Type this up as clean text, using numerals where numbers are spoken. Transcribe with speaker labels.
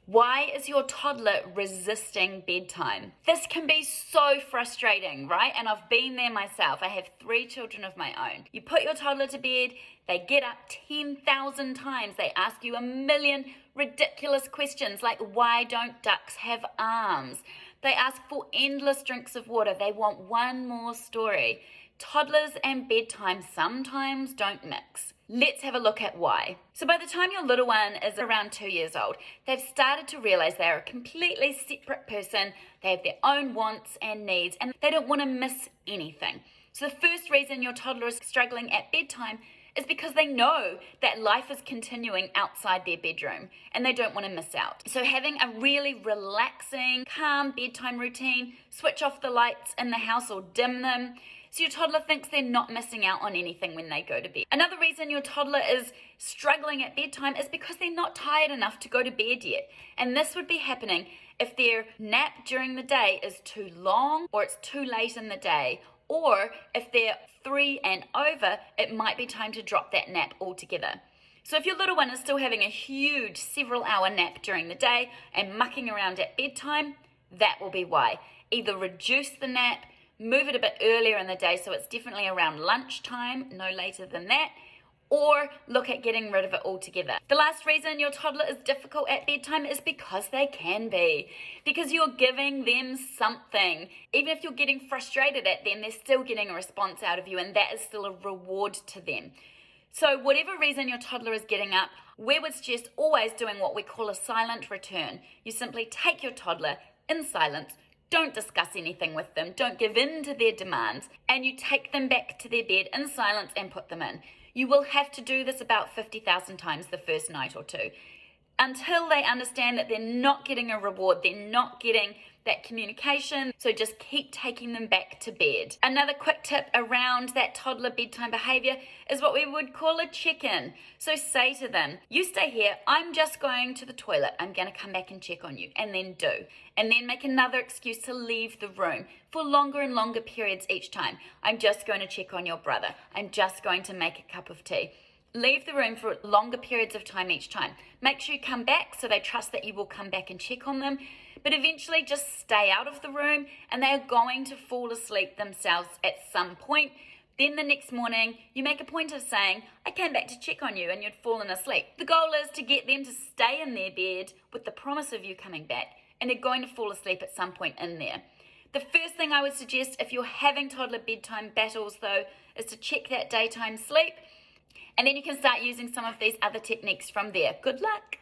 Speaker 1: Why is your toddler resisting bedtime? This can be so frustrating, right? And I've been there myself. I have 3 children of my own. You put your toddler to bed, they get up 10,000 times. They ask you a million ridiculous questions like, why don't ducks have arms? They ask for endless drinks of water. They want one more story. Toddlers and bedtime sometimes don't mix. Let's have a look at why. So by the time your little one is around 2 years old, they've started to realize they're a completely separate person. They have their own wants and needs, and they don't want to miss anything. So the first reason your toddler is struggling at bedtime is because they know that life is continuing outside their bedroom and they don't want to miss out. So having a really relaxing, calm bedtime routine, switch off the lights in the house or dim them, so your toddler thinks they're not missing out on anything when they go to bed. Another reason your toddler is struggling at bedtime is because they're not tired enough to go to bed yet. And this would be happening if their nap during the day is too long or it's too late in the day. Or if they're 3 and over, it might be time to drop that nap altogether. So if your little one is still having a huge several-hour nap during the day and mucking around at bedtime, that will be why. Either reduce the nap, move it a bit earlier in the day so it's definitely around lunchtime, no later than that, or look at getting rid of it altogether. The last reason your toddler is difficult at bedtime is because they can be. Because you're giving them something. Even if you're getting frustrated at them, they're still getting a response out of you, and that is still a reward to them. So whatever reason your toddler is getting up, we would suggest always doing what we call a silent return. You simply take your toddler in silence, don't discuss anything with them, don't give in to their demands, and you take them back to their bed in silence and put them in. You will have to do this about 50,000 times the first night or two until they understand that they're not getting a reward, they're not getting that communication, so just keep taking them back to bed. Another quick tip around that toddler bedtime behavior is what we would call a check-in. So say to them, you stay here, I'm just going to the toilet, I'm going to come back and check on you, and then do. And then make another excuse to leave the room for longer and longer periods each time. I'm just going to check on your brother, I'm just going to make a cup of tea. Leave the room for longer periods of time each time. Make sure you come back so they trust that you will come back and check on them. But eventually just stay out of the room and they are going to fall asleep themselves at some point. Then the next morning, you make a point of saying, I came back to check on you, and you'd fallen asleep. The goal is to get them to stay in their bed with the promise of you coming back, and they're going to fall asleep at some point in there. The first thing I would suggest if you're having toddler bedtime battles, though, is to check that daytime sleep. And then you can start using some of these other techniques from there. Good luck.